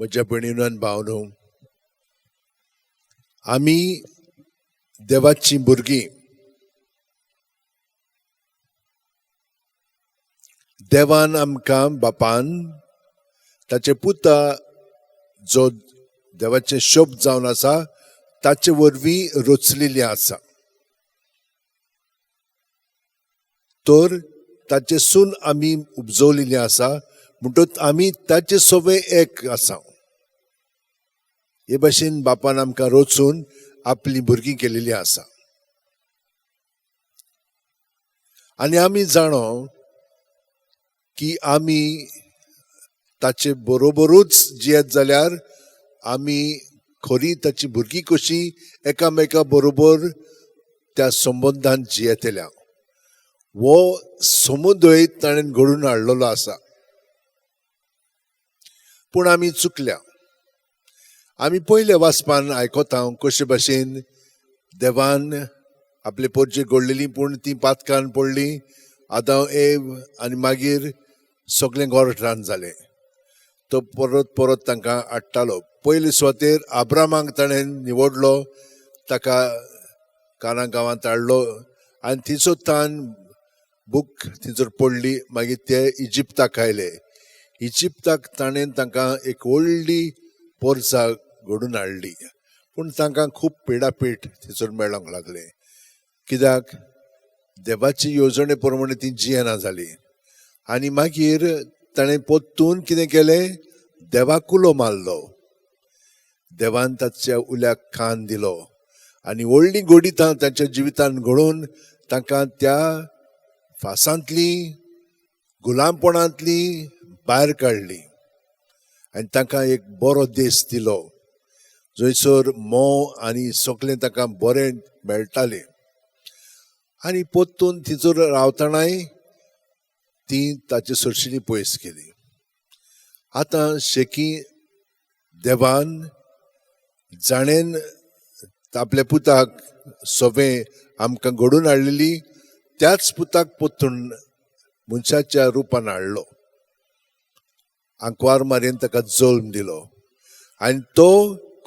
म्हज्या भयणीनो आनी भावनो, आमी देवाची भुरगीं. देवान आमकां बापान ताचे पुता जो देवाचे शब्द जावन आसा ताचे वरवीं रचलेली आसा. तर ताचे सून आमी उपजवलेली आसा म्हणटच आमी ताचे सोबे एक आसा. हे भाशेन बापान आमकां रचून आपली भुरगीं केलेली आसा. आनी आमी जाणो की आमी ताचे बरोबरूच जियेत जाल्यार आमी खरी ताची भुरगीं कशी एकामेका बरोबर त्या संबंधान जियेतल्या. वो समुदय ताणें घडून हाडलेलो आसा. पूण आमी चुकल्या. आमी पयले वाचपान आयकता कशे भाशेन देवान आपले पोरचे घडलेली पूण ती पातकान पडली. आदाम एव आनी मागीर सगळें गोरठान जालें. तो परत परत तांकां हाडटालो. पयले सुवातेर आब्रामाक ताणें निवडलो, ताका काना गांवांत हाडलो आनी थिंचो तान बूक थिंचर पडली. मागीर ते इजिप्ताक आयले. इजिप्ताक ताणें तांकां एक व्हडली पोरसां घडून हाडली. पूण तांकां खूब पिडापीट थिंचर मेळोंक लागले. कित्याक देवाची येवजणे प्रमाणे ती जियेना जाली. आनी मागीर ताणें पोत्तून कितें केलें, देवाक उलो मारलो. देवान ताच्या उल्याक कान दिलो आनी व्हडली घोडितां तांच्या जिवितान घडोवन तांकां त्या फासांतली गुलामपणांतली भायर काडली आनी तांकां एक बरो देश दिलो जंयसर मोव आनी सगळें तांकां बरें मेळटालें. आनी पोत्तून थिंचर रावतनाय ती ताचे सरशिली पयस केली. आतां शेकी देवान जाणेन आपल्या पुताक सोबें आमकां घडून हाडलेली त्याच पुताक पोत्तून मनशाच्या रुपान हाडलो. आंकवार मारयेन ताका जल्म दिलो आनी तो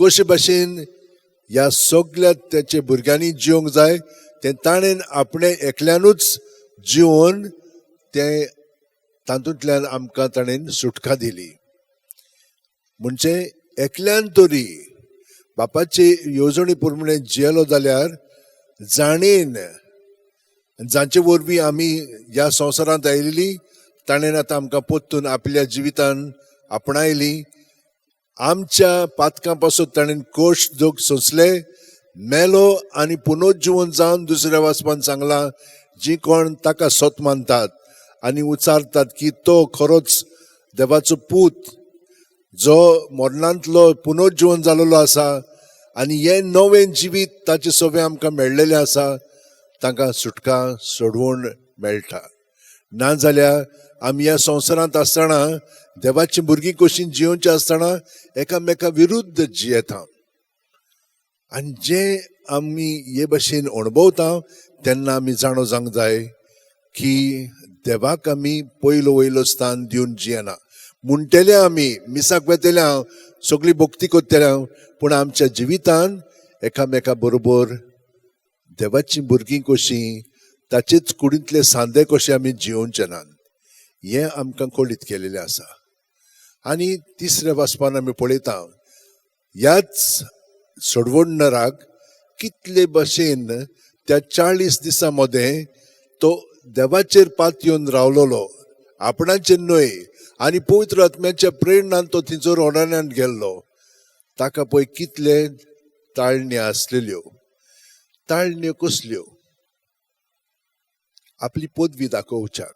कशे भाशेन ह्या सगळ्या त्याच्या भुरग्यांनी जिवंक जाय तें ताणें आपणे एकल्यानूच जिवन तें तातूंतल्यान आमकां ताणें सुटका दिली. म्हणजे एकल्यान तरी बापाचे येवजणे प्रमाणे जियेलो जाल्यार जाणेन जांचे वरवीं आमी ह्या संवसारांत आयिल्ली ताणें आतां आमकां पोत्तून आपल्या जिवितान आपणायली. आमच्या पातकां पासून ताणें कोश जोग सोंसले, मेलो आनी पुनर्जीवन जावन दुसऱ्या वाचपान सांगलां जी कोण ताका सोत मानतात आनी उचारतात की तो खरोच देवाचो पूत जो मरणांतलो पुनर्जीवन जाल्लो आसा आनी हे नवें जिवीत ताचे सोबे आमकां मेळ्ळेलें आसा, तांकां सुटका सोडवून मेळटा. नाजाल्यार आमी ह्या संवसारांत आसतना देवाची भुरगीं कशीं जियोवची आसतना एकामेका विरुद्ध जियेता. आनी जे आमी हे भाशेन अणभवता तेन्ना आमी जाणो जावंक जाय की देवाक आमी पयलो वयलो स्थान दिवन जियेना. म्हणटले आमी मिसाक वेतेल्या सगळी भक्ती करतल्या पूण आमच्या जिवितान एकामेका बरोबर देवाची भुरगीं कशीं ताचेच कुडींतले सांदे कशे आमी जियोवचे नात हें आमकां कळीत केलेलें आसा. आनी तिसऱ्या वाचपान आमी पळयता ह्याच सोडवणराक कितले भाशेन त्या 40 दिसां मदें तो देवाचेर पात येवन रावलोलो, आपणाचेर न्हय आनी पवित्र आत्म्याच्या प्रेरणान तो थिंचर ओडाण्यान गेल्लो. ताका पळय कितले ताळण्यो आसलेल्यो. ताळण्यो कसल्यो? आपली पदवी दाखोवच्याक.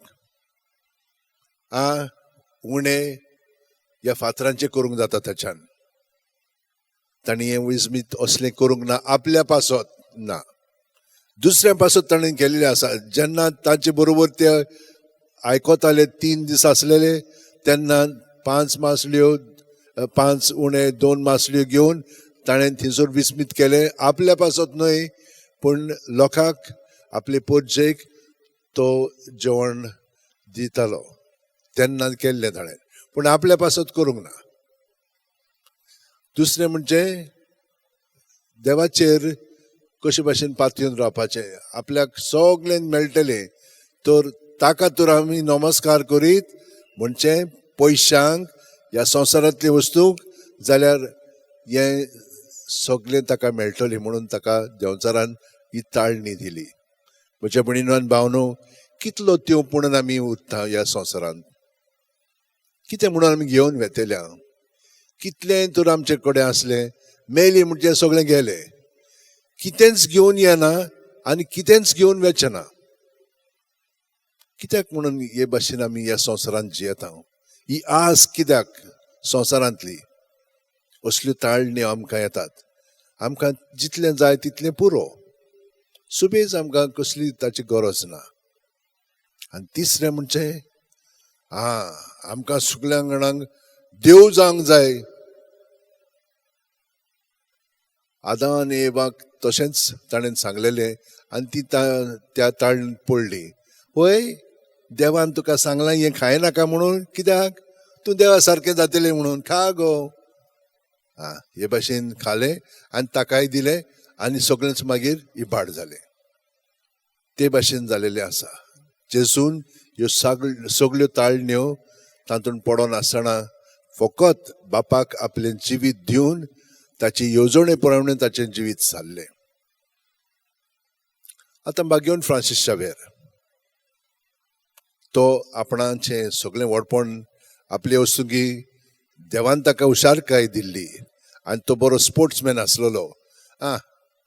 उणें ह्या फातरांचें करूंक जाता ताच्यान. तांणी हें विस्मीत असलें करूंक ना. आपल्या पासत ना, दुसऱ्या पासत ताणें केलेलें आसा. जेन्ना ताचे बरोबर ते आयकोताले 3 दीस आसलेले तेन्ना 5 मासल्यो 5 उणे 2 मासल्यो घेवन ताणें थिंचर विस्मीत केलें. आपल्या पासत न्हय पूण लोकांक आपले पोरजेक तो जेवण दितालो तेन्ना केल्लें ताणें, पूण आपल्या पासत करूंक ना. दुसरें म्हणजे देवाचेर कशे भाशेन पातयेवन रावपाचें. आपल्याक सगळें मेळटलें तर ताका तर आमी नमस्कार करीत म्हणजे पयशांक ह्या संवसारांतली वस्तूक जाल्यार हें सगळें ताका मेळटलें म्हणून ताका देंवचारान ही ताळणी दिली. म्हज्या भयणीनो आनी भावनो, कितलो त्यो म्हणून आमी उरता ह्या संवसारांत, कितें म्हणून आमी घेवन वेतेल्या, कितलें तर आमचे कडेन आसलें, मेली म्हणजे सगळें गेलें, कितेंच घेवन येना आनी कितेंच घेवन वेचना. कित्याक म्हणून हे भाशेन आमी ह्या संवसारांत जियेता? ही आस कित्याक संवसारांतली? असल्यो ताळण्यो आमकां येतात. आमकां जितलें जाय तितलें पुरो, सुबेज आमकां कसली ताची गरज ना. आनी तिसरें म्हणजे आमकां सगळ्यांक जाणांक देव जावंक जाय. आदान एवाक तशेंच ताणें सांगलेलें आनी ती त्या ताळणीत पडली. पळय, देवान तुका सांगलां हें खायनाका म्हणून, कित्याक? तूं देवा सारकें जातलें म्हणून, खा गो. हे भाशेन खालें आनी ताकाय दिलें आनी सगळेंच मागीर इबाड जालें. ते भाशेन जालेलें आसा. जेजून ह्यो सगळ्यो ताळण्यो तातूंत पडोन आसतना फकत बापाक आपलें जिवीत दिवन ताची येवजणे प्रमाणे ताचें जिवीत जाल्लें. आतां बागेवन फ्रांसीस शावेर तो आपणाचें सगळें व्हडपण आपले वस्तुंकी देवान ताका हुशारकाय दिल्ली आनी तो बरो स्पोर्ट्समॅन आसलेलो.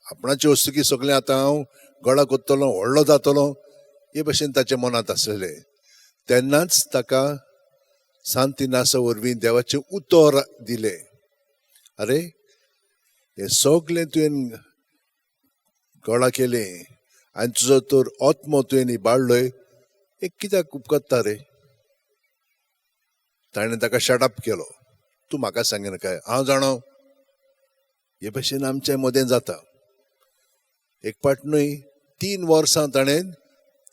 आपणाची वस्तुकी सगळें आतां हांव गळा कोत्तलो, व्हडलो जातलो, हे भाशेन ताच्या मनांत आसलेलें. तेन्नाच ताका सांत इनासा वरवीं देवाचें उतर दिलें. अरे, हें सगळें तुवें गळा केलें आनी तुजो तर आत्मो तुवें इबाडलोय, एक कित्याक उपकारता रे? ताणें ताका शटअप केलो. तूं म्हाका सांगिना काय, हांव जाणो. हे भाशेन आमचे मदें जाता. एक पाट न्हय, 3 वर्सां ताणें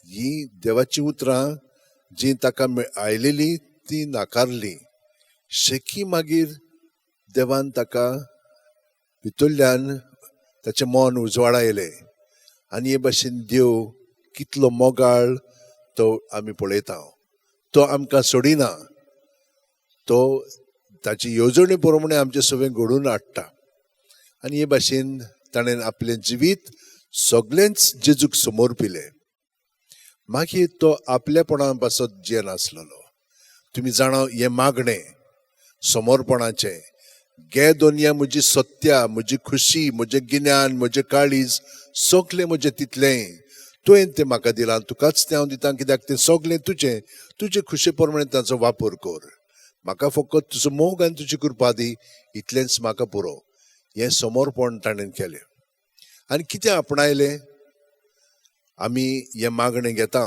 ही देवाची उतरां जी ताका आयलेली ती नाकारली. शेकी मागीर देवान ताका भितरल्यान ताचें मन उजवाडा येलें आनी हे भाशेन देव कितलो मोगाळ तो आमी पळयता. तो आमकां सोडिना, तो ताची येवजणे प्रमाणे आमचे सगळें घडोवन हाडटा. आनी हे भाशेन ताणें आपलें जिवीत सगळेंच जेजूक समोर पिलें. मागीर तो आपलेपणा पासत जियेनासलेलो. तुमी जाणा, हें मागणें समोरपणाचें, गे दोनया म्हजी सत्या, म्हजी खुशी, म्हजें गिन्यान, म्हजें काळीज, सगळें म्हजें तितलें तुवें तें म्हाका दिलां, तुकाच तें हांव दितां. कित्याक तें सगळें तुजे खुशे प्रमाणे ताचो वापर कर. म्हाका फकत तुजो मोग आनी तुजी कृपा दी, इतलेंच म्हाका पुरो. हें समोरपण ताणें केलें. आनी कितें आपणायलें? आमी हें मागणें घेता,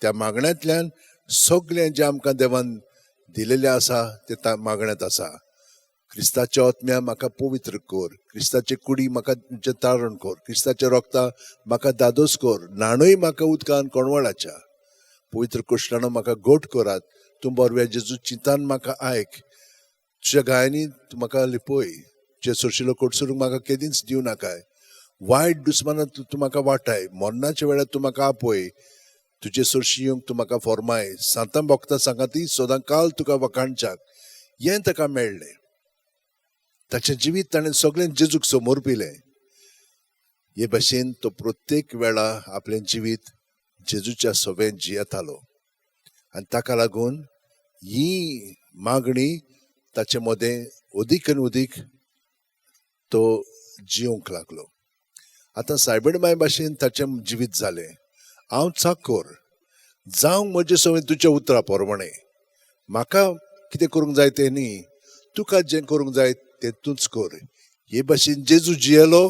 त्या मागण्यांतल्यान सगळें जें आमकां देवान दिलेलें आसा तें मागण्यांत आसा. क्रिस्ताच्या आत्म्या म्हाका पवित्र कर, क्रिस्ताचे कुडी म्हाका तारण कर, क्रिस्ताच्या रोगता म्हाका दादोस कर, नाणूय म्हाका उदकान कोणवळाच्या, पवित्र कुश्टाणो म्हाका गोट करात. तूं बरव्या जेजू चिंतान म्हाका आयक, तुज्या गायांनी म्हाका लिपय, तुजे सोरशिल्लो कोटसूरूंक म्हाका केदींच दिवं नाकाय, वायट दुस्मानांत तूं म्हाका वाटाय, मरणाच्या वेळार तूं म्हाका आपय, तुजे सोरशी येवंक तूं म्हाका फॉर्माय, सांतां भोगतां सांगाती सदां काल तुका वखाणच्याक. हें ताका मेळ्ळें. ताचें जिवीत ताणें सगळें जेजूक समोर पिलें. हे भाशेन तो प्रत्येक वेळा आपलें जिवीत जेजूच्या सोबेन जियेतालो. आनी ताका लागून ही मागणी ताचे मदें अदीक आनी अदीक तो जिवंक लागलो. आतां सायबीण भाशेन ताचें जिवीत जालें. हांव चाकोर जावंक म्हजे सवय तुज्या उतरा प्रमाणे. म्हाका कितें करूंक जाय तें न्ही, तुका जें करूंक जाय तें तूंच कर. हे भाशेन जेजू जियेलो,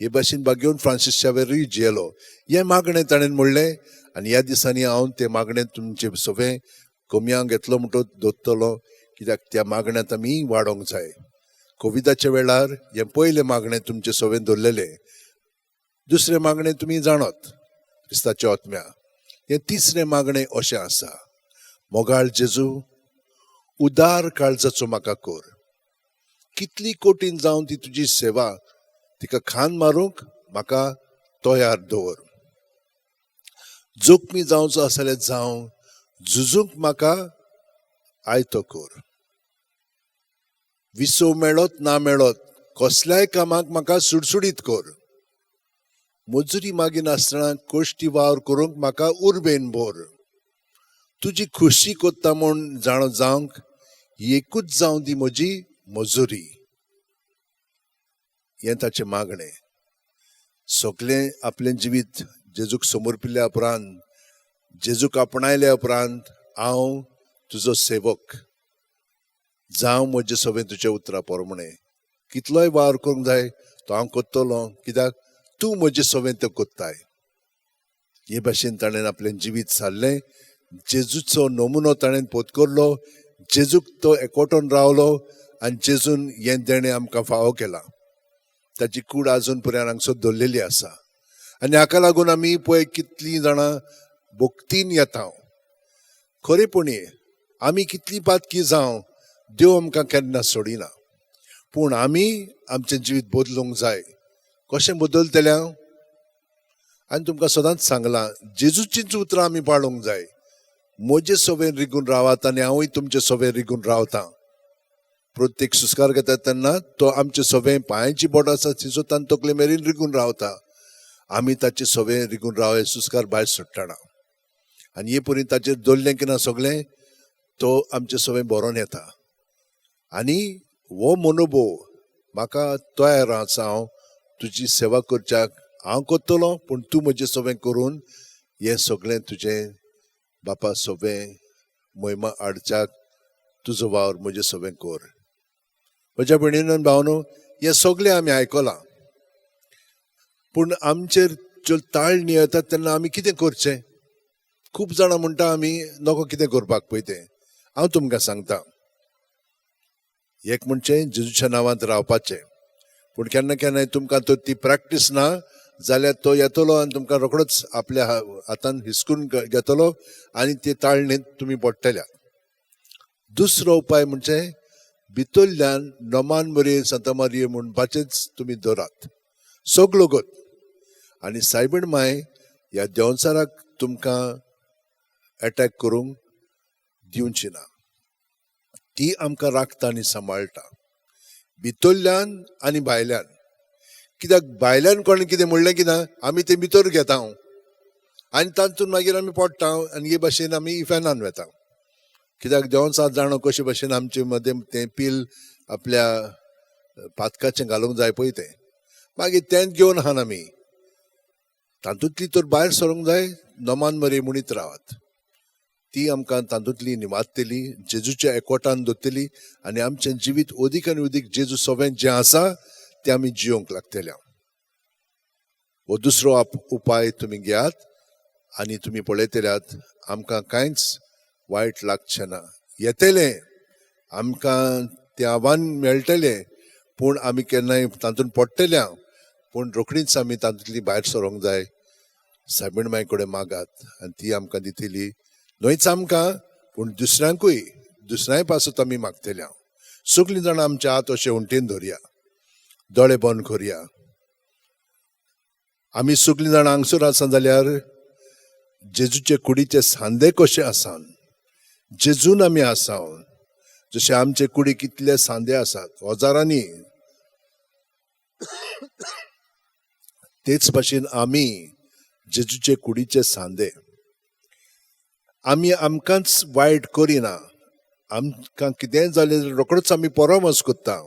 हे भाशेन बागेवन फ्रांसीस शावेरूय जियेलो. हें मागणें ताणें म्हणलें आनी ह्या दिसांनी हांव तें मागणें तुमचें सगळें कोमयां घेतलो म्हणटो दवरतलो, कित्याक त्या मागण्यांत आमी वाडोंक जाय. कोविडाच्या वेळार हें पयलें मागणें तुमचें सगळें दवरलेलें. दुसरें मागणें तुमी जाणत, क्रिस्ताच्या आत्म्या. हें तिसरें मागणें अशें आसा, मोगाळ जेजू, उदार काळजाचो म्हाका कर. कितली कठीण जावन ती तुजी सेवा तिका खान मारूंक म्हाका तयार दवर. जोखमी जावचो आसा जाल्यार जावं, झुजूंक म्हाका आयतो कर. विसव मेळत ना मेळत कसल्याय कामाक म्हाका सुडसुडीत कर. मजुरी मागिनासतना कोश्टी वावर करूंक म्हाका उर्बेन भर. तुजी खुशी कोत्ता म्हूण जाणो जावंक एकूच जावं दी म्हजी मजुरी. हें ताचें मागणें. सगळें आपलें जिवीत जेजूक समर्पिल्ल्या उपरांत, जेजूक आपणायल्या उपरांत हांव तुजो सेवक जावं म्हजे सवें तुजे उतरां पोरमणें. कितलोय वावर करूंक जाय तो हांव कोत्तलों, कित्याक तूं म्हजे सवें तें कोत्ताय. हे भाशेन ताणें आपलें जिवीत सारलें. जेजूचो नमुनो ताणें पोतकरलो. जेजूक तो एकवटून रावलो आनी जेजून हें देणें आमकां फावो केलां. ताची कूड आजून पर्यंत हांगसर दवरलेली आसा. आनी हाका लागून आमी पळय कितलीं जाणां भोक्तीन येता. खरेपणी आमी कितलीं पातकी जावं देव आमकां केन्ना सोडिना. पूण आमी आमचें जिवीत बदलूंक जाय. कशें बदलतलें हांव? आनी तुमकां सदांच सांगलां, जेजूचींच उतरां आमी पाळूंक जाय. म्हजे सवेन रिगून रावात आनी हांवूय तुमचे सवेन रिगून रावतां. प्रत्येक सुस्कार घेता तेन्ना तो आमचे सवें पांयाची बोट आसा तिचो तान तकले मेरेन रिगून रावता. आमी ताचे सवें रिगून रावय सुस्कार भायर सुट्टना. आनी हे परी ताचेर दवरलें की ना सगळें तो आमचे सवें बरोवन येता. आनी हो मनोभव म्हाका तयार आसा. हांव तुजी सेवा करच्याक हांव कोत्तलों, पूण तूं म्हजें सवें करून हें सगळें तुजें बापा सवें महिमा हाडच्याक तुजो वावर म्हजें सवें कर. म्हज्या भयणीनो आनी भावनो, हें सगळें आमी आयकलां. पूण आमचेर ज्यो ताळणी येतात तेन्ना आमी कितें करचें? खूब जाणां म्हणटा आमी नको कितें करपाक पळय तें. हांव तुमकां सांगतां, एक म्हणचें जेजूच्या नांवांत रावपाचें. पूण केन्ना केन्नाय तुमकां तो ती प्रॅक्टीस ना जाल्यार तो येतलो आनी तुमकां रोखडोच आपल्या हातान हिसकून घेतलो आनी ते ताळणेंत तुमी पडटल्या. दुसरो उपाय म्हणजे भितरल्यान नोमान मरे सांता मारिये म्हणपाचेंच तुमी दवरात सगळो गोत. आनी सायबीण माय ह्या देंवचाराक तुमकां एटॅक करूंक दिवची ना. ती आमकां राखता आनी सांबाळटा, भितरल्यान आनी भायल्यान. कित्याक भायल्यान कोणें कितें म्हणलें की ना आमी तें भितर घेता आनी तातूंत मागीर आमी पडटा आनी हे भाशेन आमी इफॅनान वेता. कित्याक देंवचार जाणो कशे भाशेन आमचे मदें तें पील आपल्या पातकाचें घालूंक जाय पळय तें मागीर तेंच घेवन आहान आमी. तातूंतली तर भायर सरूंक जाय. नोमान मरे म्हणीत रावात. ती आमकां तातूंतली निमातली, जेजूच्या एकवटान दवरतली आनी आमचें जिवीत अदीक आनी अदीक जेजू सवें जें आसा तें आमी जियोंक लागतलें. हो दुसरो उपाय तुमी घेयात आनी तुमी पळयतल्यात आमकां कांयच वायट लागचें ना. येतलें आमकां तें आव्हान मेळटलें, पूण आमी केन्नाय तातूंत पडटल्या, पूण रोखडीच आमी तातूंतली भायर सरोंक जाय. सायबीण मांय कडेन मागात आनी ती आमकां दितली. न्हयच आमकां पूण दुसऱ्याय पासत आमी मागतल्या. सगळीं जाणां आमचे हात अशें उंटेन धरया, दोळे बंद करया. आमी सगळीं जाणां हांगसर आसा जाल्यार जेजूचे कुडीचे सांदे कशे आसात, जेजून आमी आसा. जशे आमचे कुडी कितले सांदे आसात हजारांनी, तेच भाशेन आमी जेजूचे कुडीचे सांदे. आमी आमकांच वायट करिना. आमकां कितेंय जालें जाल्यार रोखडोच आमी परामर्श कोत्ता.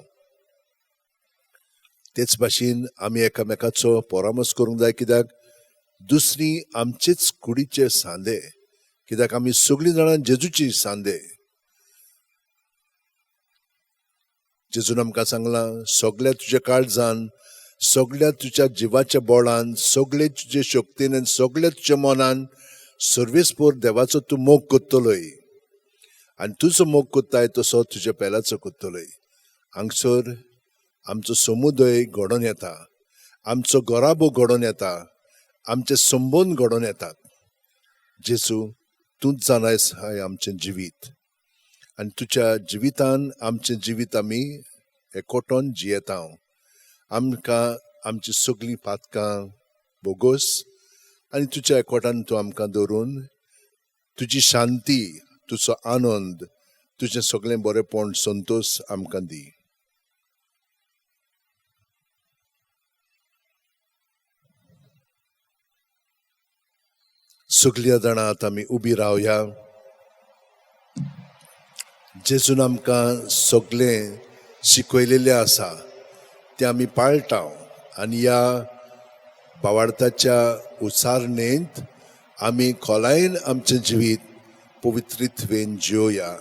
तेच भाशेन आमी एकामेकाचो परामर्श करूंक जाय. कित्याक दुसरीं आमचेच कुडीचे सांदे. कित्याक आमी सगळीं जाणां जेजूची सांदे. जेजून आमकां सांगलां, सगळ्या तुज्या काळजान, सगळ्या तुज्या जिवाच्या बोळान, सगळे तुजे शक्तीन आनी सगळ्या तुज्या मनान सर्वेस्पोर देवाचो तूं मोग कोत्तलोय आनी तुजो मोग कोत्ताय तसो तुज्या पेलाचो कोत्तलोय. हांगसर आमचो समुदाय घडोवन येता, आमचो घोराबो घडोवन येता, आमचे संबंद घडोवन येतात. जेजू तूंच जाणायस हाय आमचें जिवीत आनी तुज्या जिवितान आमचें जिवीत आमी एकवटोन जियेता आमकां आमची सगळीं पातकां बोगोस आनी तुज्या एकवटान तूं आमकां दवरून तुजी शांती तुजो आनंद तुजें सगळें बरेंपण संतोश आमकां दी. सगळ्या जाणां आतां आमी उबी रावया. जेजून आमकां सगळें शिकयलेलें आसा तें आमी पाळटा आनी ह्या भावार्थाच्या उसारणेंत आमी खोलायेन आमचें जिवीत पवित्रित्वेन जियोया.